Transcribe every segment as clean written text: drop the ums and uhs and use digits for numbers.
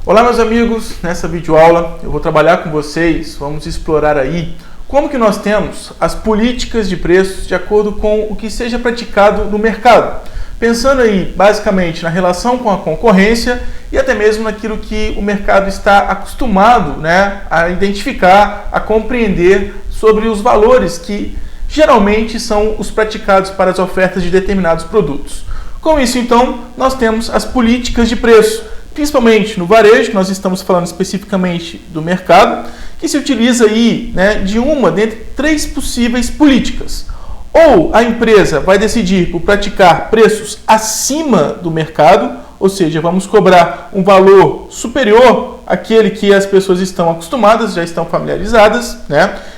Olá meus amigos, nessa videoaula eu vou trabalhar com vocês, vamos explorar aí como que nós temos as políticas de preços de acordo com o que seja praticado no mercado. Pensando aí basicamente na relação com a concorrência e até mesmo naquilo que o mercado está acostumado, a identificar, a compreender sobre os valores que geralmente são os praticados para as ofertas de determinados produtos. Com isso então nós temos as políticas de preço. Principalmente no varejo, nós estamos falando especificamente do mercado, que se utiliza aí de uma dentre três possíveis políticas. Ou a empresa vai decidir por praticar preços acima do mercado, ou seja, vamos cobrar um valor superior àquele que as pessoas estão acostumadas, já estão familiarizadas,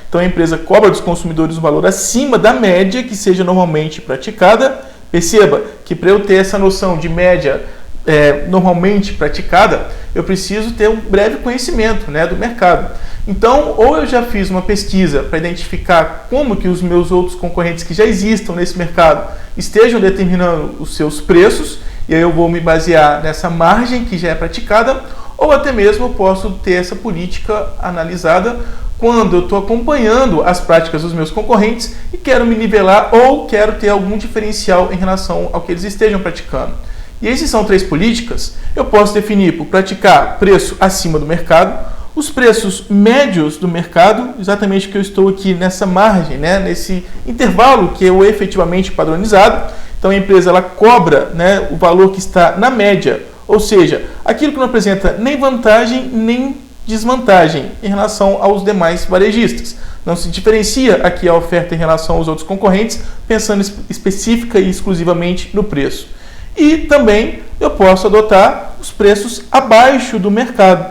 Então a empresa cobra dos consumidores um valor acima da média que seja normalmente praticada. Perceba que para eu ter essa noção de média normalmente praticada, eu preciso ter um breve conhecimento do mercado. Então, ou eu já fiz uma pesquisa para identificar como que os meus outros concorrentes que já existam nesse mercado estejam determinando os seus preços, e aí eu vou me basear nessa margem que já é praticada, ou até mesmo eu posso ter essa política analisada quando eu estou acompanhando as práticas dos meus concorrentes e quero me nivelar ou quero ter algum diferencial em relação ao que eles estejam praticando. E essas são três políticas. Eu posso definir por praticar preço acima do mercado, os preços médios do mercado, exatamente que eu estou aqui nessa margem, nesse intervalo que é o efetivamente padronizado. Então a empresa ela cobra o valor que está na média, ou seja, aquilo que não apresenta nem vantagem nem desvantagem em relação aos demais varejistas. Não se diferencia aqui a oferta em relação aos outros concorrentes, pensando específica e exclusivamente no preço. E também eu posso adotar os preços abaixo do mercado.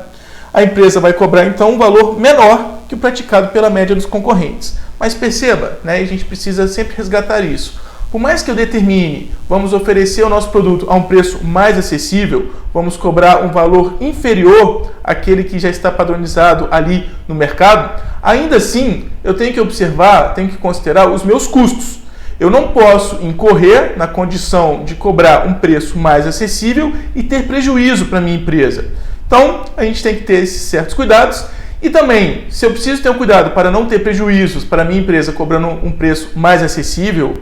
A empresa vai cobrar então um valor menor que o praticado pela média dos concorrentes. Mas perceba, a gente precisa sempre resgatar isso. Por mais que eu determine, vamos oferecer o nosso produto a um preço mais acessível, vamos cobrar um valor inferior àquele que já está padronizado ali no mercado, ainda assim eu tenho que observar, tenho que considerar os meus custos. Eu não posso incorrer na condição de cobrar um preço mais acessível e ter prejuízo para a minha empresa. Então, a gente tem que ter esses certos cuidados. E também, se eu preciso ter um cuidado para não ter prejuízos para a minha empresa cobrando um preço mais acessível,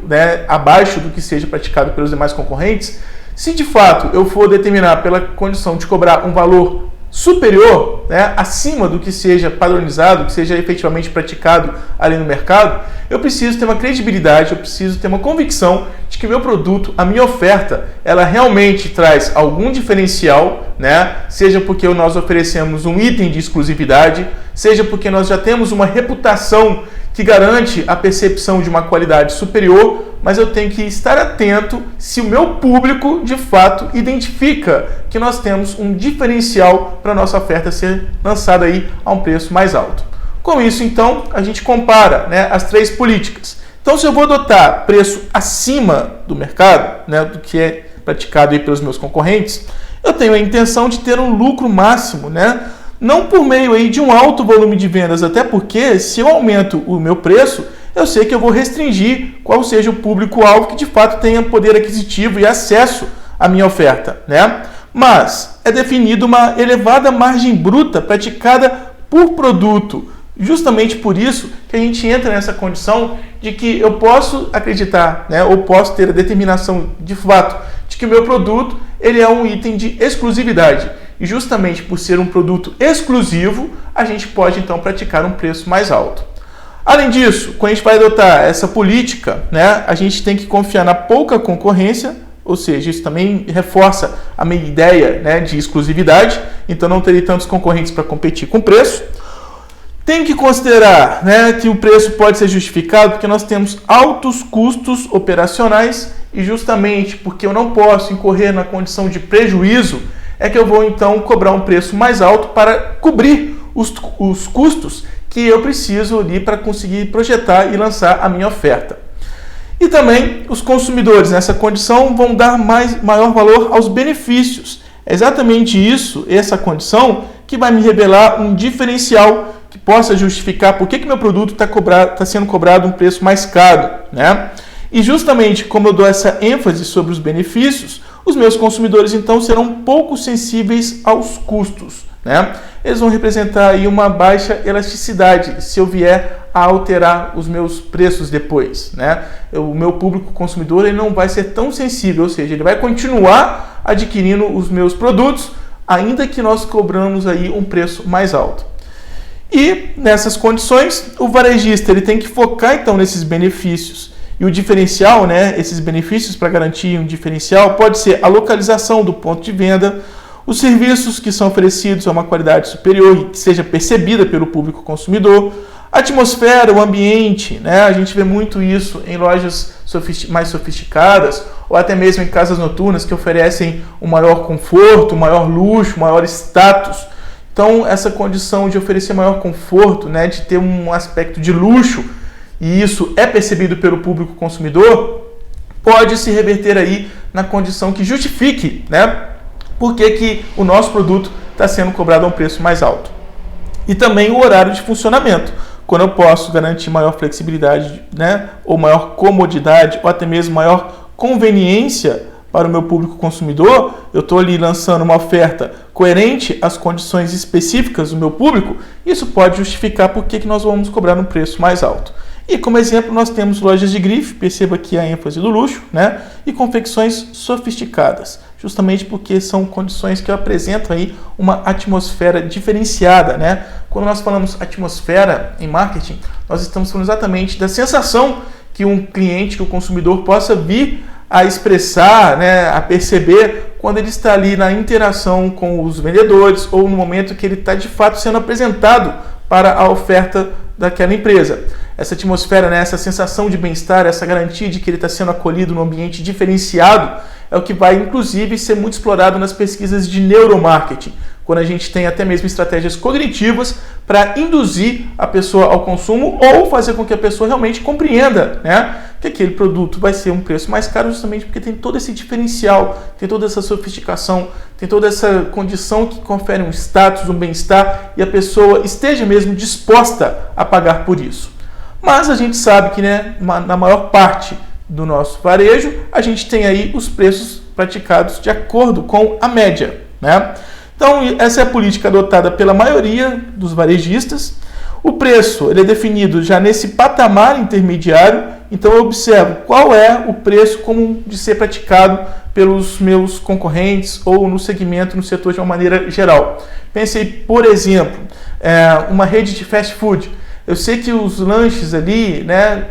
abaixo do que seja praticado pelos demais concorrentes, se de fato eu for determinar pela condição de cobrar um valor superior, acima do que seja padronizado, que seja efetivamente praticado ali no mercado, eu preciso ter uma credibilidade, eu preciso ter uma convicção de que o meu produto, a minha oferta, ela realmente traz algum diferencial, seja porque nós oferecemos um item de exclusividade, seja porque nós já temos uma reputação que garante a percepção de uma qualidade superior, mas eu tenho que estar atento se o meu público, de fato, identifica que nós temos um diferencial para a nossa oferta ser lançada aí a um preço mais alto. Com isso, então, a gente compara as três políticas. Então, se eu vou adotar preço acima do mercado, do que é praticado aí pelos meus concorrentes, eu tenho a intenção de ter um lucro máximo, não por meio aí de um alto volume de vendas, até porque se eu aumento o meu preço, eu sei que eu vou restringir qual seja o público-alvo que de fato tenha poder aquisitivo e acesso à minha oferta, Mas é definida uma elevada margem bruta praticada por produto. Justamente por isso que a gente entra nessa condição de que eu posso acreditar, ou posso ter a determinação de fato de que o meu produto ele é um item de exclusividade. E justamente por ser um produto exclusivo, a gente pode então praticar um preço mais alto. Além disso, quando a gente vai adotar essa política, a gente tem que confiar na pouca concorrência, ou seja, isso também reforça a minha ideia de exclusividade, então não terei tantos concorrentes para competir com preço. Tem que considerar que o preço pode ser justificado porque nós temos altos custos operacionais e justamente porque eu não posso incorrer na condição de prejuízo, é que eu vou então cobrar um preço mais alto para cobrir os custos que eu preciso ali para conseguir projetar e lançar a minha oferta. E também os consumidores nessa condição vão dar maior valor aos benefícios. É exatamente isso, essa condição, que vai me revelar um diferencial que possa justificar por que meu produto está sendo cobrado um preço mais caro, E justamente como eu dou essa ênfase sobre os benefícios, Os meus consumidores, então, serão pouco sensíveis aos custos, né? Eles vão representar aí uma baixa elasticidade se eu vier a alterar os meus preços depois, né? O meu público consumidor ele não vai ser tão sensível, ou seja, ele vai continuar adquirindo os meus produtos, ainda que nós cobramos aí um preço mais alto. E nessas condições, o varejista ele tem que focar então nesses benefícios. E o diferencial, né, esses benefícios para garantir um diferencial, pode ser a localização do ponto de venda, os serviços que são oferecidos a uma qualidade superior e que seja percebida pelo público consumidor, a atmosfera, o ambiente, né, a gente vê muito isso em lojas mais sofisticadas ou até mesmo em casas noturnas que oferecem um maior conforto, um maior luxo, um maior status. Então, essa condição de oferecer maior conforto, né, de ter um aspecto de luxo, e isso é percebido pelo público consumidor, pode se reverter aí na condição que justifique, né, por que o nosso produto está sendo cobrado a um preço mais alto. E também o horário de funcionamento, quando eu posso garantir maior flexibilidade, né, ou maior comodidade, ou até mesmo maior conveniência para o meu público consumidor, eu estou ali lançando uma oferta coerente às condições específicas do meu público, isso pode justificar por que nós vamos cobrar um preço mais alto. E como exemplo, nós temos lojas de grife, perceba aqui a ênfase do luxo, né? E confecções sofisticadas, justamente porque são condições que apresentam aí uma atmosfera diferenciada, né? Quando nós falamos atmosfera em marketing, nós estamos falando exatamente da sensação que um cliente, que o consumidor possa vir a expressar, né, a perceber quando ele está ali na interação com os vendedores ou no momento que ele está de fato sendo apresentado para a oferta daquela empresa. Essa atmosfera, né, essa sensação de bem-estar, essa garantia de que ele está sendo acolhido num ambiente diferenciado é o que vai inclusive ser muito explorado nas pesquisas de neuromarketing, quando a gente tem até mesmo estratégias cognitivas para induzir a pessoa ao consumo ou fazer com que a pessoa realmente compreenda, né, que aquele produto vai ser um preço mais caro justamente porque tem todo esse diferencial, tem toda essa sofisticação, tem toda essa condição que confere um status, um bem-estar e a pessoa esteja mesmo disposta a pagar por isso. Mas a gente sabe que, né, na maior parte do nosso varejo, a gente tem aí os preços praticados de acordo com a média, né? Então, essa é a política adotada pela maioria dos varejistas. O preço ele é definido já nesse patamar intermediário, então eu observo qual é o preço comum de ser praticado pelos meus concorrentes ou no segmento, no setor de uma maneira geral. Pensei, por exemplo, uma rede de fast food. Eu sei que os lanches ali, né,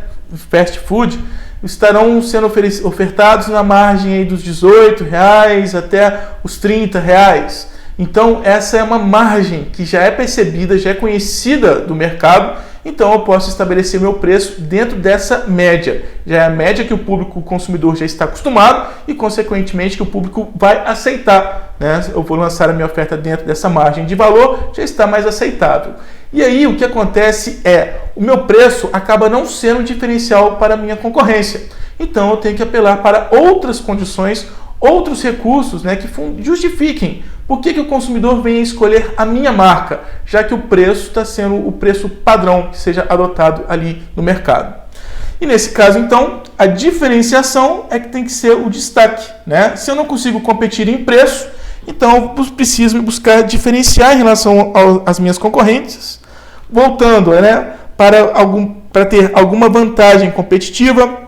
fast food, estarão sendo ofertados na margem aí dos R$18 até os R$30. Então, essa é uma margem que já é percebida, já é conhecida do mercado, então eu posso estabelecer meu preço dentro dessa média. Já é a média que o público consumidor já está acostumado e, consequentemente, que o público vai aceitar, né? Eu vou lançar a minha oferta dentro dessa margem de valor, já está mais aceitável. E aí o que acontece é, o meu preço acaba não sendo um diferencial para a minha concorrência. Então eu tenho que apelar para outras condições, outros recursos, né, que justifiquem por que o consumidor vem escolher a minha marca, já que o preço está sendo o preço padrão que seja adotado ali no mercado. E nesse caso, então, a diferenciação é que tem que ser o destaque, né? Se eu não consigo competir em preço, então eu preciso me buscar diferenciar em relação às minhas concorrentes, voltando, né, para ter alguma vantagem competitiva,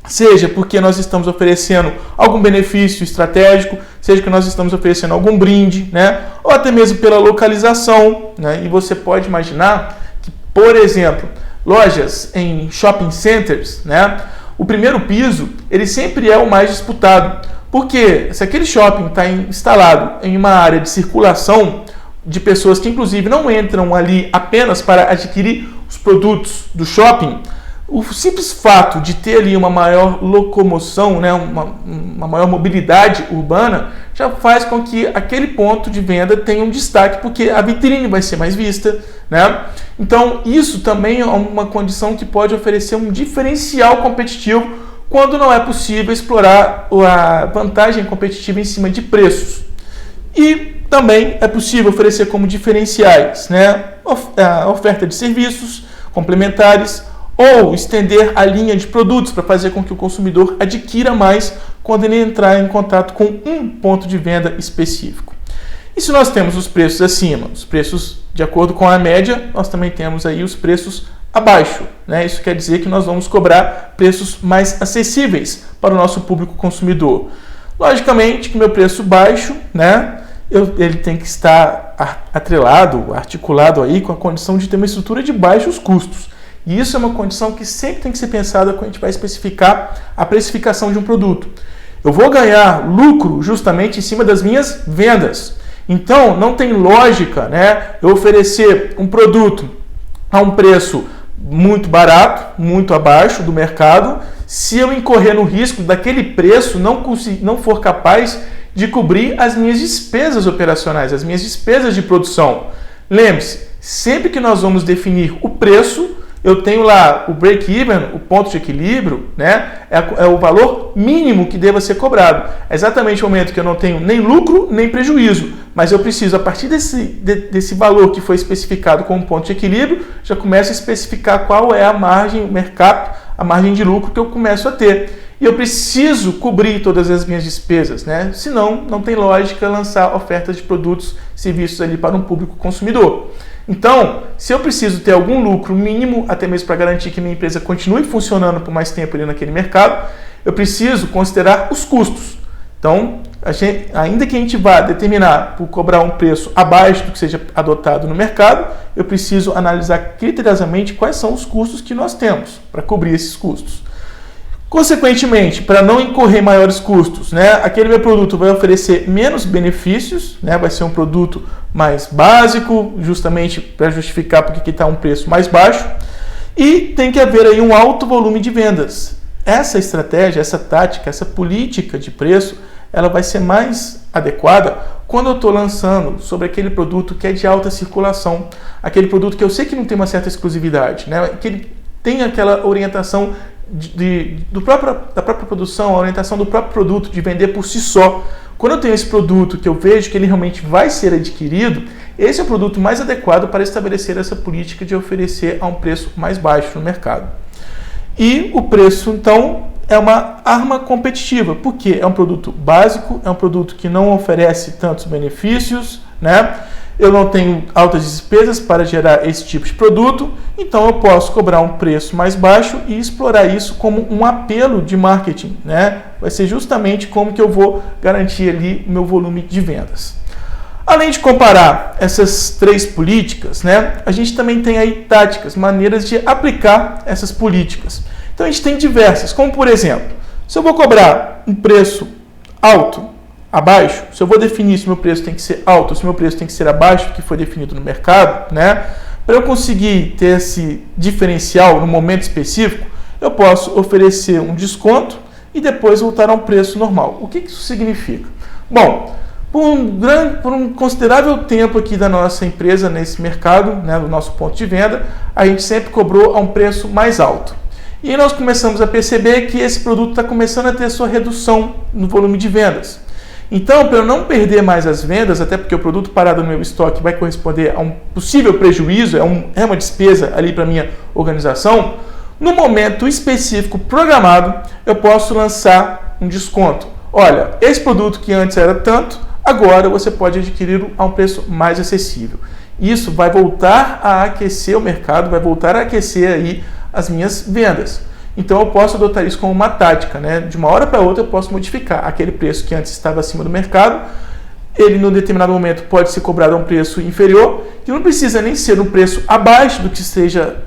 seja porque nós estamos oferecendo algum benefício estratégico, seja que nós estamos oferecendo algum brinde, né, ou até mesmo pela localização, né, e você pode imaginar que, por exemplo, lojas em shopping centers, né, o primeiro piso ele sempre é o mais disputado, porque se aquele shopping está instalado em uma área de circulação de pessoas que inclusive não entram ali apenas para adquirir os produtos do shopping, o simples fato de ter ali uma maior locomoção, né, uma maior mobilidade urbana, já faz com que aquele ponto de venda tenha um destaque, porque a vitrine vai ser mais vista, né? Então, isso também é uma condição que pode oferecer um diferencial competitivo quando não é possível explorar a vantagem competitiva em cima de preços. E também é possível oferecer como diferenciais, né, a oferta de serviços complementares, ou estender a linha de produtos para fazer com que o consumidor adquira mais quando ele entrar em contato com um ponto de venda específico. E se nós temos os preços acima, os preços de acordo com a média, nós também temos aí os preços abaixo, né? Isso quer dizer que nós vamos cobrar preços mais acessíveis para o nosso público consumidor. Logicamente que meu preço baixo, né, ele tem que estar atrelado, articulado aí com a condição de ter uma estrutura de baixos custos. E isso é uma condição que sempre tem que ser pensada quando a gente vai especificar a precificação de um produto. Eu vou ganhar lucro justamente em cima das minhas vendas. Então, não tem lógica, né, eu oferecer um produto a um preço muito barato, muito abaixo do mercado, se eu incorrer no risco daquele preço não for capaz de cobrir as minhas despesas operacionais, as minhas despesas de produção. Lembre-se, sempre que nós vamos definir o preço, eu tenho lá o break-even, o ponto de equilíbrio, né? É o valor mínimo que deva ser cobrado. É exatamente o momento que eu não tenho nem lucro nem prejuízo, mas eu preciso, a partir desse valor que foi especificado como ponto de equilíbrio, já começo a especificar qual é a margem, o mercado, a margem de lucro que eu começo a ter. E eu preciso cobrir todas as minhas despesas, né? Senão, não tem lógica lançar ofertas de produtos, serviços ali para um público consumidor. Então, se eu preciso ter algum lucro mínimo, até mesmo para garantir que minha empresa continue funcionando por mais tempo ali naquele mercado, eu preciso considerar os custos. Então, ainda que a gente vá determinar por cobrar um preço abaixo do que seja adotado no mercado, eu preciso analisar criteriosamente quais são os custos que nós temos para cobrir esses custos. Consequentemente, para não incorrer maiores custos, né, aquele meu produto vai oferecer menos benefícios, né, vai ser um produto mais básico, justamente para justificar porque está um preço mais baixo, e tem que haver aí um alto volume de vendas. Essa estratégia, essa tática, essa política de preço, ela vai ser mais adequada quando eu estou lançando sobre aquele produto que é de alta circulação, aquele produto que eu sei que não tem uma certa exclusividade, né, que ele tem aquela orientação da própria produção, a orientação do próprio produto, de vender por si só. Quando eu tenho esse produto que eu vejo que ele realmente vai ser adquirido, esse é o produto mais adequado para estabelecer essa política de oferecer a um preço mais baixo no mercado. E o preço, então, é uma arma competitiva, porque é um produto básico, é um produto que não oferece tantos benefícios, né? Eu não tenho altas despesas para gerar esse tipo de produto, então eu posso cobrar um preço mais baixo e explorar isso como um apelo de marketing, né? Vai ser justamente como que eu vou garantir ali o meu volume de vendas. Além de comparar essas três políticas, né, a gente também tem aí táticas, maneiras de aplicar essas políticas. Então a gente tem diversas, como por exemplo, se eu vou cobrar um preço alto, abaixo, se eu vou definir se meu preço tem que ser alto ou se meu preço tem que ser abaixo do que foi definido no mercado, né? Para eu conseguir ter esse diferencial no momento específico, eu posso oferecer um desconto e depois voltar a um preço normal. O que isso significa? Bom, por um considerável tempo aqui da nossa empresa nesse mercado, né, do nosso ponto de venda, a gente sempre cobrou a um preço mais alto. E aí nós começamos a perceber que esse produto está começando a ter sua redução no volume de vendas. Então, para eu não perder mais as vendas, até porque o produto parado no meu estoque vai corresponder a um possível prejuízo, é uma despesa ali para a minha organização, no momento específico programado, eu posso lançar um desconto. Olha, esse produto que antes era tanto, agora você pode adquiri-lo a um preço mais acessível. Isso vai voltar a aquecer o mercado, vai voltar a aquecer aí as minhas vendas. Então eu posso adotar isso como uma tática, né? De uma hora para outra eu posso modificar aquele preço que antes estava acima do mercado, ele num determinado momento pode ser cobrado a um preço inferior, que não precisa nem ser um preço abaixo do que seja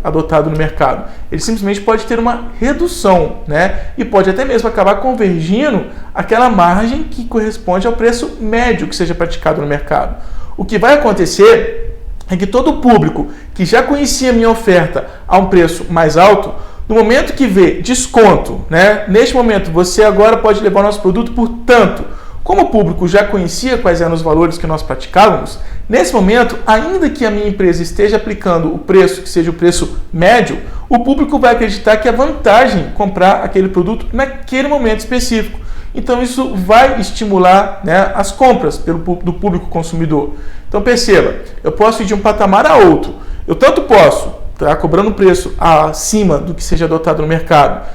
adotado no mercado. Ele simplesmente pode ter uma redução, né? E pode até mesmo acabar convergindo aquela margem que corresponde ao preço médio que seja praticado no mercado. O que vai acontecer é que todo o público que já conhecia a minha oferta a um preço mais alto, no momento que vê desconto, né? Neste momento você agora pode levar o nosso produto por tanto. Como o público já conhecia quais eram os valores que nós praticávamos, nesse momento, ainda que a minha empresa esteja aplicando o preço que seja o preço médio, o público vai acreditar que é vantagem comprar aquele produto naquele momento específico. Então isso vai estimular, né, as compras do público consumidor. Então perceba, eu posso ir de um patamar a outro. Eu tanto posso estar cobrando um preço acima do que seja adotado no mercado,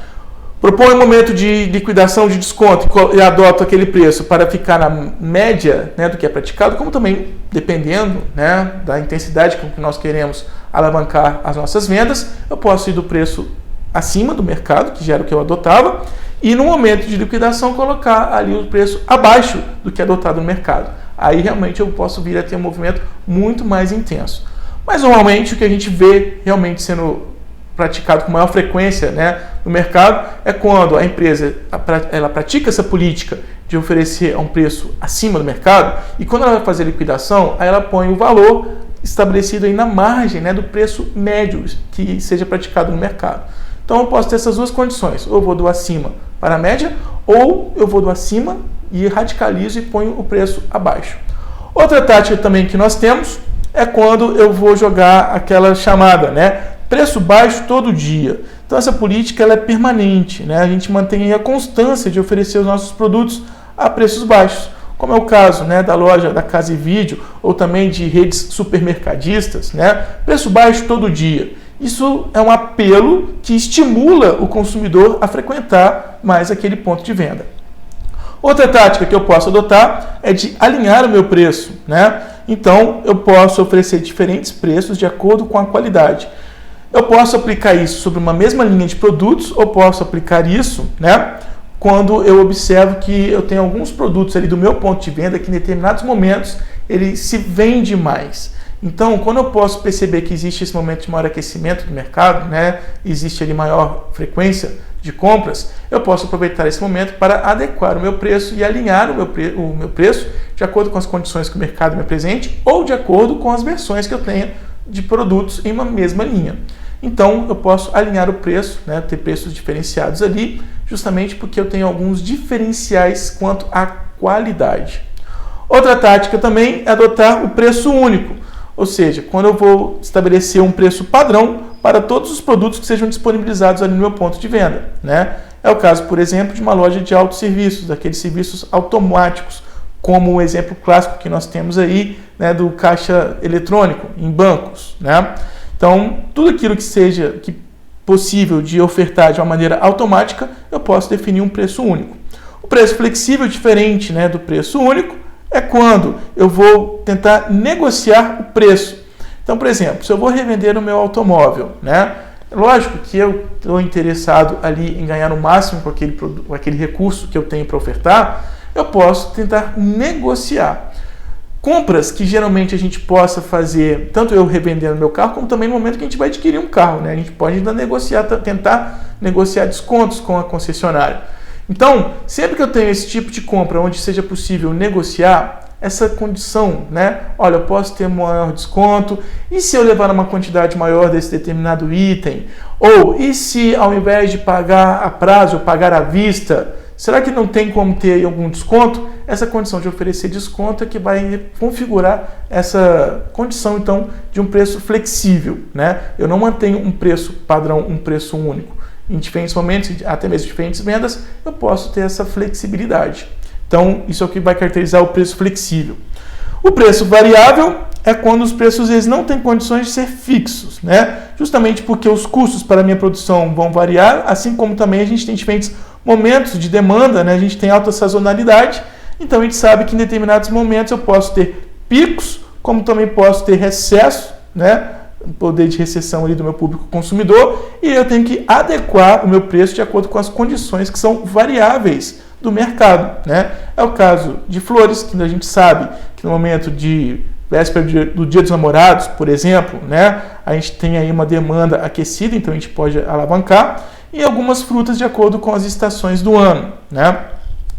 Propõe um momento de liquidação de desconto e adoto aquele preço para ficar na média, né, do que é praticado, como também, dependendo, né, da intensidade com que nós queremos alavancar as nossas vendas, eu posso ir do preço acima do mercado, que já era o que eu adotava, e no momento de liquidação colocar ali o preço abaixo do que é adotado no mercado. Aí realmente eu posso vir a ter um movimento muito mais intenso. Mas normalmente o que a gente vê realmente sendo praticado com maior frequência, né, no mercado é quando a empresa ela pratica essa política de oferecer a um preço acima do mercado, e quando ela vai fazer a liquidação, aí ela põe o valor estabelecido aí na margem, né, do preço médio que seja praticado no mercado. Então eu posso ter essas duas condições: ou eu vou do acima para a média, ou eu vou do acima e radicalizo e ponho o preço abaixo. Outra tática também que nós temos é quando eu vou jogar aquela chamada, né, preço baixo todo dia. Então essa política ela é permanente, né? A gente mantém a constância de oferecer os nossos produtos a preços baixos, como é o caso, né, da loja da Casa e Vídeo ou também de redes supermercadistas, né? Preço baixo todo dia. Isso é um apelo que estimula o consumidor a frequentar mais aquele ponto de venda. Outra tática que eu posso adotar é de alinhar o meu preço, né? Então eu posso oferecer diferentes preços de acordo com a qualidade. Eu posso aplicar isso sobre uma mesma linha de produtos, ou posso aplicar isso, né, quando eu observo que eu tenho alguns produtos ali do meu ponto de venda que em determinados momentos ele se vende mais. Então, quando eu posso perceber que existe esse momento de maior aquecimento do mercado, né, existe ali maior frequência de compras, eu posso aproveitar esse momento para adequar o meu preço e alinhar o meu preço de acordo com as condições que o mercado me apresente ou de acordo com as versões que eu tenha de produtos em uma mesma linha. Então, eu posso alinhar o preço, né, ter preços diferenciados ali, justamente porque eu tenho alguns diferenciais quanto à qualidade. Outra tática também é adotar o preço único, ou seja, quando eu vou estabelecer um preço padrão para todos os produtos que sejam disponibilizados ali no meu ponto de venda, né? É o caso, por exemplo, de uma loja de autosserviços, daqueles serviços automáticos, como o exemplo clássico que nós temos aí, né, do caixa eletrônico em bancos, né? Então, tudo aquilo que seja possível de ofertar de uma maneira automática, eu posso definir um preço único. O preço flexível, diferente, né, do preço único, é quando eu vou tentar negociar o preço. Então, por exemplo, se eu vou revender o meu automóvel, né, lógico que eu estou interessado ali em ganhar o máximo com aquele recurso que eu tenho para ofertar, eu posso tentar negociar. Compras que geralmente a gente possa fazer, tanto eu revendendo meu carro, como também no momento que a gente vai adquirir um carro, né? A gente pode ainda tentar negociar descontos com a concessionária. Então, sempre que eu tenho esse tipo de compra onde seja possível negociar, essa condição, né? Olha, eu posso ter um maior desconto, e se eu levar uma quantidade maior desse determinado item? Ou, e se ao invés de pagar a prazo, eu pagar à vista, será que não tem como ter algum desconto? Essa condição de oferecer desconto é que vai configurar essa condição, então, de um preço flexível, né? Eu não mantenho um preço padrão, um preço único. Em diferentes momentos, até mesmo diferentes vendas, eu posso ter essa flexibilidade. Então, isso é o que vai caracterizar o preço flexível. O preço variável é quando os preços eles não têm condições de ser fixos, né? Justamente porque os custos para a minha produção vão variar, assim como também a gente tem diferentes momentos de demanda, né? A gente tem alta sazonalidade, então a gente sabe que em determinados momentos eu posso ter picos, como também posso ter recesso, né? O poder de recessão ali do meu público consumidor, e eu tenho que adequar o meu preço de acordo com as condições que são variáveis do mercado, né? É o caso de flores, que a gente sabe que no momento de véspera do Dia dos Namorados, por exemplo, né? A gente tem aí uma demanda aquecida, então a gente pode alavancar, e algumas frutas de acordo com as estações do ano, né?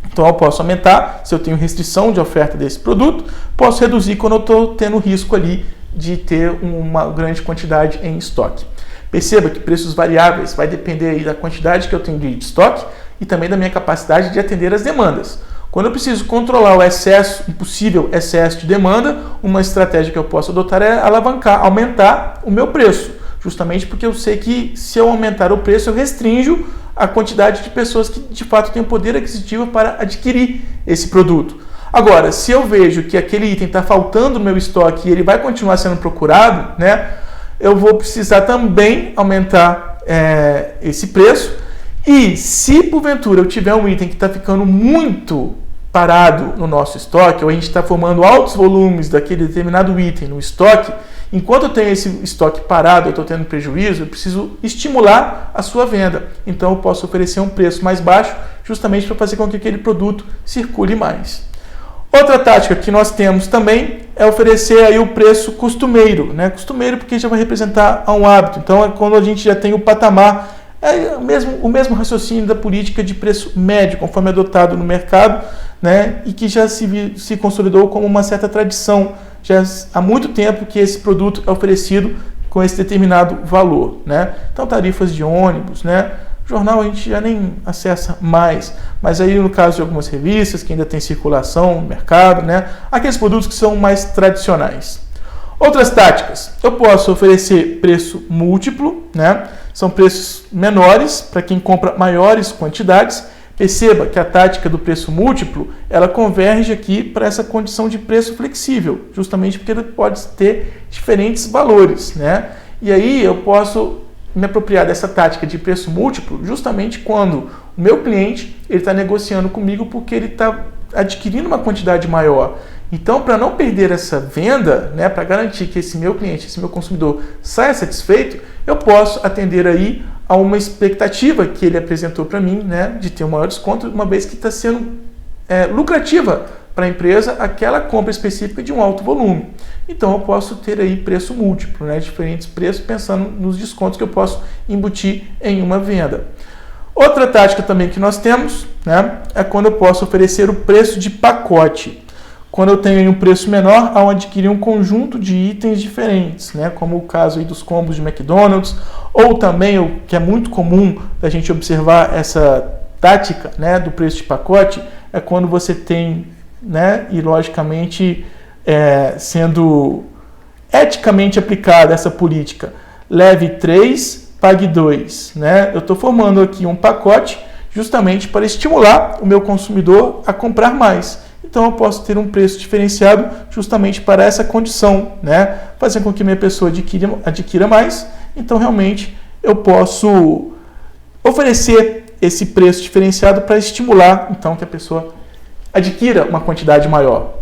Então eu posso aumentar, se eu tenho restrição de oferta desse produto, posso reduzir quando eu estou tendo risco ali de ter uma grande quantidade em estoque. Perceba que preços variáveis vai depender aí da quantidade que eu tenho de estoque e também da minha capacidade de atender as demandas. Quando eu preciso controlar o excesso, um possível excesso de demanda, uma estratégia que eu posso adotar é alavancar, aumentar o meu preço, justamente porque eu sei que se eu aumentar o preço, eu restringo a quantidade de pessoas que de fato têm poder aquisitivo para adquirir esse produto. Agora, se eu vejo que aquele item está faltando no meu estoque e ele vai continuar sendo procurado, né, eu vou precisar também aumentar esse preço, E se porventura eu tiver um item que está ficando muito parado no nosso estoque, ou a gente está formando altos volumes daquele determinado item no estoque, enquanto eu tenho esse estoque parado, eu estou tendo prejuízo, eu preciso estimular a sua venda. Então eu posso oferecer um preço mais baixo, justamente para fazer com que aquele produto circule mais. Outra tática que nós temos também é oferecer aí o preço costumeiro, né? Costumeiro porque já vai representar um hábito. Então é quando a gente já tem o patamar, o mesmo raciocínio da política de preço médio, conforme adotado no mercado, né? E que já se consolidou como uma certa tradição. Já há muito tempo que esse produto é oferecido com esse determinado valor, né? Então tarifas de ônibus, né? Jornal a gente já nem acessa mais, mas aí no caso de algumas revistas que ainda tem circulação no mercado, né? Aqueles produtos que são mais tradicionais. Outras táticas, eu posso oferecer preço múltiplo, né? São preços menores para quem compra maiores quantidades. Perceba que a tática do preço múltiplo, ela converge aqui para essa condição de preço flexível, justamente porque ele pode ter diferentes valores, né? E aí eu posso me apropriar dessa tática de preço múltiplo justamente quando o meu cliente está negociando comigo porque ele está adquirindo uma quantidade maior. Então, para não perder essa venda, né, para garantir que esse meu cliente, esse meu consumidor saia satisfeito, eu posso atender aí a uma expectativa que ele apresentou para mim, né, de ter um maior desconto, uma vez que está sendo lucrativa para a empresa aquela compra específica de um alto volume. Então eu posso ter aí preço múltiplo, né, diferentes preços, pensando nos descontos que eu posso embutir em uma venda. Outra tática também que nós temos, né, é quando eu posso oferecer o preço de pacote. Quando eu tenho um preço menor ao adquirir um conjunto de itens diferentes, né, como o caso aí dos combos de McDonald's, ou também o que é muito comum da gente observar essa tática, né, do preço de pacote, é quando você tem, né, e logicamente sendo eticamente aplicada essa política, leve 3, pague 2, né? Eu estou formando aqui um pacote justamente para estimular o meu consumidor a comprar mais. Então eu posso ter um preço diferenciado justamente para essa condição, né? Fazer com que minha pessoa adquira mais. Então realmente eu posso oferecer esse preço diferenciado para estimular então que a pessoa adquira uma quantidade maior.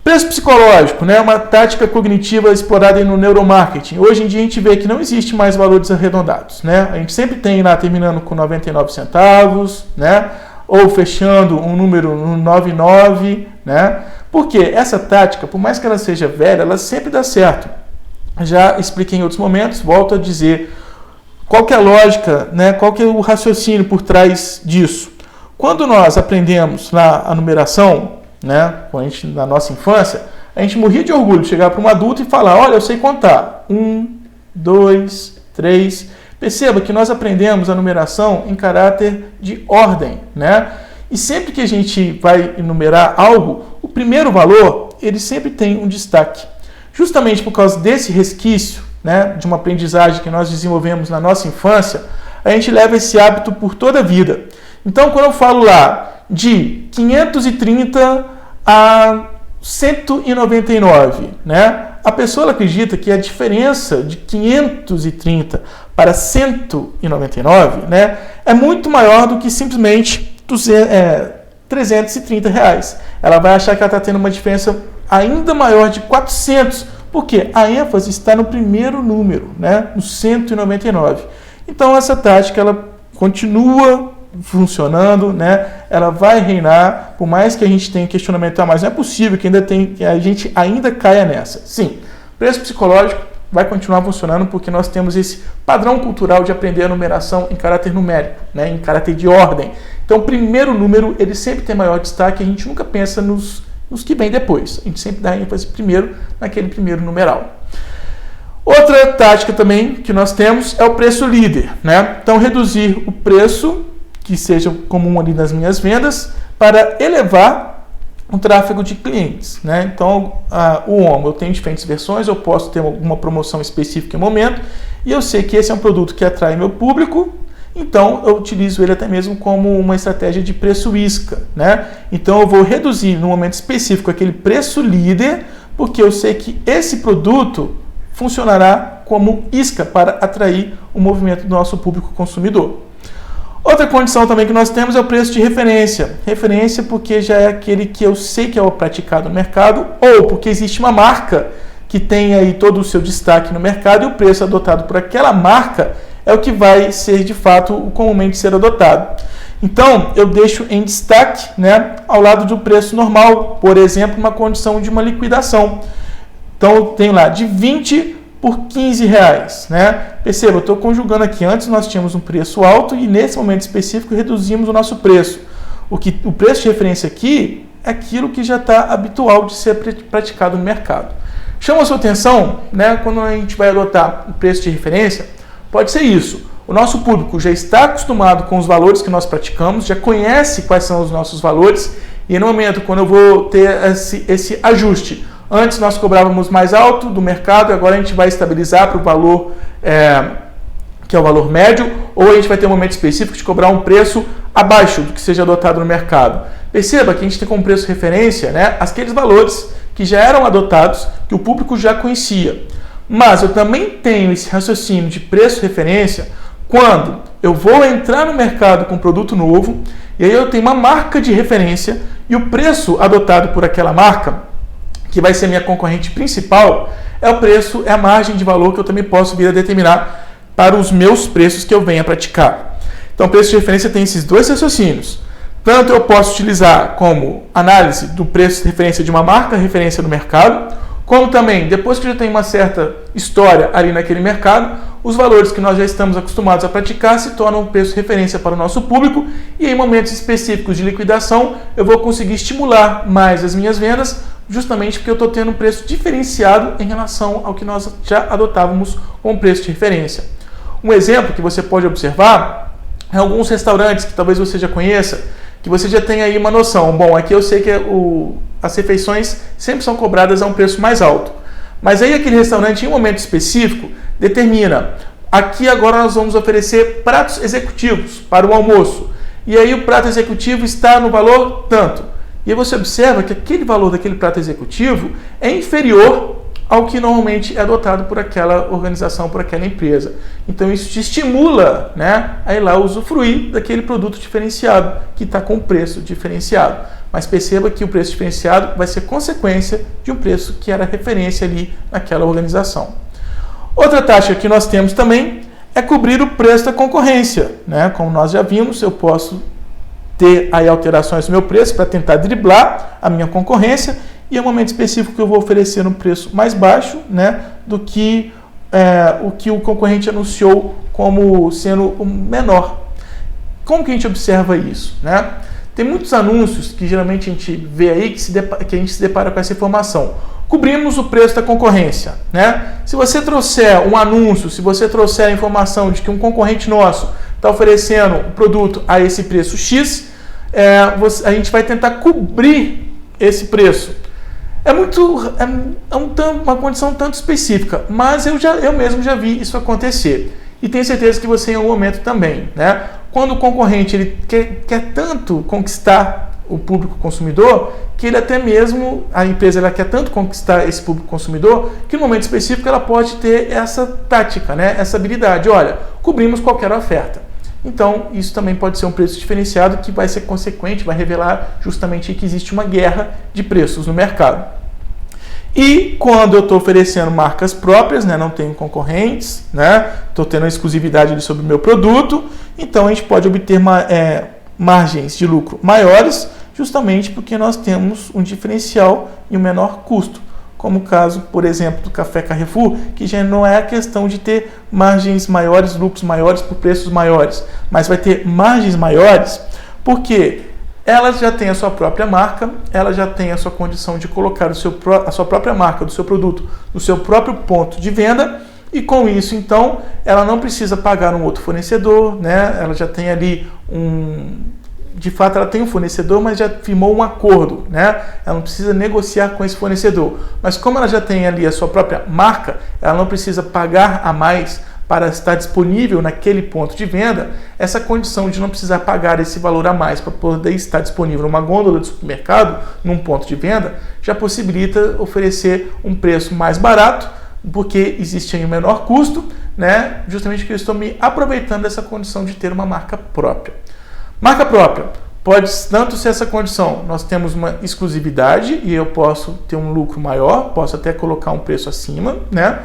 Preço psicológico, né? Uma tática cognitiva explorada no neuromarketing. Hoje em dia a gente vê que não existe mais valores arredondados, né? A gente sempre tem lá terminando com 99 centavos, né? Ou fechando um número no 99, né? Porque essa tática, por mais que ela seja velha, ela sempre dá certo. Já expliquei em outros momentos, volto a dizer qual que é a lógica, né? Qual que é o raciocínio por trás disso. Quando nós aprendemos a numeração, né, na nossa infância, a gente morria de orgulho de chegar para um adulto e falar, olha, eu sei contar. 1, 2, 3. Perceba que nós aprendemos a numeração em caráter de ordem, né? E sempre que a gente vai enumerar algo, o primeiro valor, ele sempre tem um destaque. Justamente por causa desse resquício, né, de uma aprendizagem que nós desenvolvemos na nossa infância, a gente leva esse hábito por toda a vida. Então, quando eu falo lá de 530 a 199, né? A pessoa acredita que a diferença de 530 para 199, né, é muito maior do que simplesmente 330 reais. Ela vai achar que ela está tendo uma diferença ainda maior de 400, porque a ênfase está no primeiro número, né, no 199. Então essa tática ela continua funcionando, né? Ela vai reinar, por mais que a gente tenha questionamento, mas não é possível que a gente ainda caia nessa. Sim, preço psicológico vai continuar funcionando porque nós temos esse padrão cultural de aprender a numeração em caráter numérico, né? Em caráter de ordem. Então, o primeiro número, ele sempre tem maior destaque, a gente nunca pensa nos que vem depois. A gente sempre dá ênfase primeiro naquele primeiro numeral. Outra tática também que nós temos é o preço líder, né? Então, reduzir o preço que seja comum ali nas minhas vendas, para elevar o tráfego de clientes, né? Então, o OMO, eu tenho diferentes versões, eu posso ter alguma promoção específica em momento, e eu sei que esse é um produto que atrai meu público, então eu utilizo ele até mesmo como uma estratégia de preço isca, né? Então, eu vou reduzir no momento específico aquele preço líder, porque eu sei que esse produto funcionará como isca para atrair o movimento do nosso público consumidor. Outra condição também que nós temos é o preço de referência. Referência porque já é aquele que eu sei que é o praticado no mercado, ou porque existe uma marca que tem aí todo o seu destaque no mercado e o preço adotado por aquela marca é o que vai ser de fato o comumente ser adotado. Então, eu deixo em destaque, né, ao lado do preço normal, por exemplo, uma condição de uma liquidação. Então, eu tenho lá de 20 por 15 reais, né? Perceba, eu estou conjugando aqui. Antes nós tínhamos um preço alto e nesse momento específico reduzimos o nosso preço. O preço de referência aqui é aquilo que já está habitual de ser praticado no mercado. Chama a sua atenção, né, quando a gente vai adotar o preço de referência, pode ser isso. O nosso público já está acostumado com os valores que nós praticamos, já conhece quais são os nossos valores e no momento quando eu vou ter esse ajuste, antes nós cobrávamos mais alto do mercado, agora a gente vai estabilizar para o valor que é o valor médio, ou a gente vai ter um momento específico de cobrar um preço abaixo do que seja adotado no mercado. Perceba que a gente tem como preço referência, né, aqueles valores que já eram adotados, que o público já conhecia. Mas eu também tenho esse raciocínio de preço referência quando eu vou entrar no mercado com um produto novo e aí eu tenho uma marca de referência e o preço adotado por aquela marca, que vai ser minha concorrente principal, é a margem de valor que eu também posso vir a determinar para os meus preços que eu venha praticar. Então, preço de referência tem esses dois raciocínios. Tanto eu posso utilizar como análise do preço de referência de uma marca referência no mercado, como também, depois que já tem uma certa história ali naquele mercado, os valores que nós já estamos acostumados a praticar se tornam um preço de referência para o nosso público e em momentos específicos de liquidação eu vou conseguir estimular mais as minhas vendas, justamente porque eu estou tendo um preço diferenciado em relação ao que nós já adotávamos como preço de referência. Um exemplo que você pode observar é alguns restaurantes que talvez você já conheça, que você já tem aí uma noção. Bom, aqui eu sei que as refeições sempre são cobradas a um preço mais alto. Mas aí aquele restaurante, em um momento específico, determina, aqui agora nós vamos oferecer pratos executivos para o almoço. E aí o prato executivo está no valor tanto. E aí você observa que aquele valor daquele prato executivo é inferior ao que normalmente é adotado por aquela organização, por aquela empresa. Então isso te estimula, né, a ir lá usufruir daquele produto diferenciado, que está com preço diferenciado. Mas perceba que o preço diferenciado vai ser consequência de um preço que era referência ali naquela organização. Outra taxa que nós temos também é cobrir o preço da concorrência, né? Como nós já vimos, eu posso ter aí alterações no meu preço para tentar driblar a minha concorrência e é um momento específico que eu vou oferecer um preço mais baixo, né, do que o que o concorrente anunciou como sendo o menor. Como que a gente observa isso, né? Tem muitos anúncios que geralmente a gente vê aí que a gente se depara com essa informação. Cobrimos o preço da concorrência, né? Se você trouxer um anúncio, se você trouxer a informação de que um concorrente nosso está oferecendo um produto a esse preço X, a gente vai tentar cobrir esse preço. É uma condição tanto específica, mas eu mesmo já vi isso acontecer. E tenho certeza que você em algum momento também, né? Quando o concorrente ele quer tanto conquistar o público consumidor, que ele até mesmo, a empresa ela quer tanto conquistar esse público consumidor, que no momento específico ela pode ter essa tática, né? Essa habilidade. Olha, cobrimos qualquer oferta. Então, isso também pode ser um preço diferenciado que vai ser consequente, vai revelar justamente que existe uma guerra de preços no mercado. E quando eu estou oferecendo marcas próprias, né, não tenho concorrentes, né, estou tendo a exclusividade ali sobre o meu produto, então a gente pode obter margens de lucro maiores, justamente porque nós temos um diferencial e um menor custo. Como o caso, por exemplo, do Café Carrefour, que já não é a questão de ter margens maiores, lucros maiores por preços maiores, mas vai ter margens maiores porque ela já tem a sua própria marca, ela já tem a sua condição de colocar a sua própria marca do seu produto no seu próprio ponto de venda e com isso, então, ela não precisa pagar um outro fornecedor, né? Ela já tem ali de fato, ela tem um fornecedor, mas já firmou um acordo, né? Ela não precisa negociar com esse fornecedor. Mas como ela já tem ali a sua própria marca, ela não precisa pagar a mais para estar disponível naquele ponto de venda. Essa condição de não precisar pagar esse valor a mais para poder estar disponível numa gôndola de supermercado, num ponto de venda, já possibilita oferecer um preço mais barato, porque existe aí um menor custo, né? Justamente porque eu estou me aproveitando dessa condição de ter uma marca própria. Marca própria pode tanto ser essa condição, nós temos uma exclusividade e eu posso ter um lucro maior, posso até colocar um preço acima, né?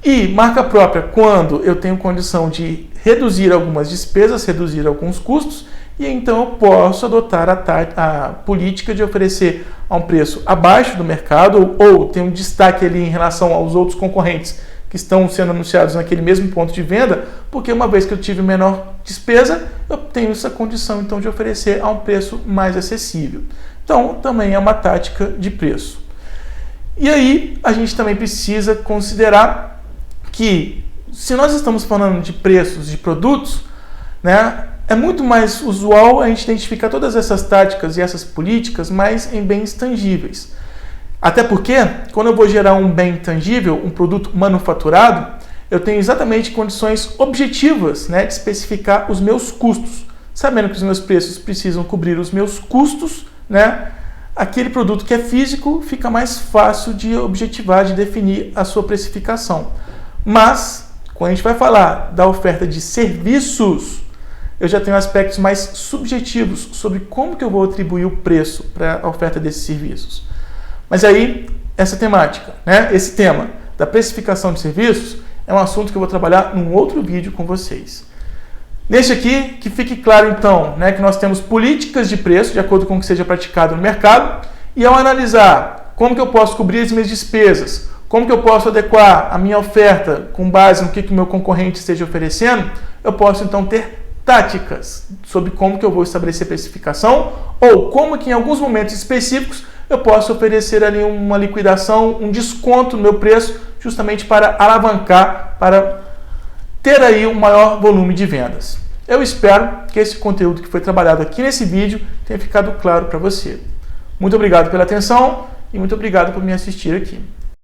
E marca própria quando eu tenho condição de reduzir algumas despesas, reduzir alguns custos, e então eu posso adotar a política de oferecer a um preço abaixo do mercado ou ter um destaque ali em relação aos outros concorrentes que estão sendo anunciados naquele mesmo ponto de venda, porque uma vez que eu tive menor despesa, eu tenho essa condição então de oferecer a um preço mais acessível. Então, também é uma tática de preço. E aí, a gente também precisa considerar que, se nós estamos falando de preços de produtos, né, é muito mais usual a gente identificar todas essas táticas e essas políticas mais em bens tangíveis. Até porque, quando eu vou gerar um bem tangível, um produto manufaturado, eu tenho exatamente condições objetivas, né, de especificar os meus custos. Sabendo que os meus preços precisam cobrir os meus custos, né, aquele produto que é físico fica mais fácil de objetivar, de definir a sua precificação. Mas, quando a gente vai falar da oferta de serviços, eu já tenho aspectos mais subjetivos sobre como que eu vou atribuir o preço para a oferta desses serviços. Mas aí, essa temática, né, esse tema da precificação de serviços é um assunto que eu vou trabalhar num outro vídeo com vocês. Neste aqui, que fique claro então, né, que nós temos políticas de preço de acordo com o que seja praticado no mercado, e ao analisar como que eu posso cobrir as minhas despesas, como que eu posso adequar a minha oferta com base no que o meu concorrente esteja oferecendo, eu posso então ter táticas sobre como que eu vou estabelecer precificação ou como que em alguns momentos específicos eu posso oferecer ali uma liquidação, um desconto no meu preço, justamente para alavancar, para ter aí um maior volume de vendas. Eu espero que esse conteúdo que foi trabalhado aqui nesse vídeo tenha ficado claro para você. Muito obrigado pela atenção e muito obrigado por me assistir aqui.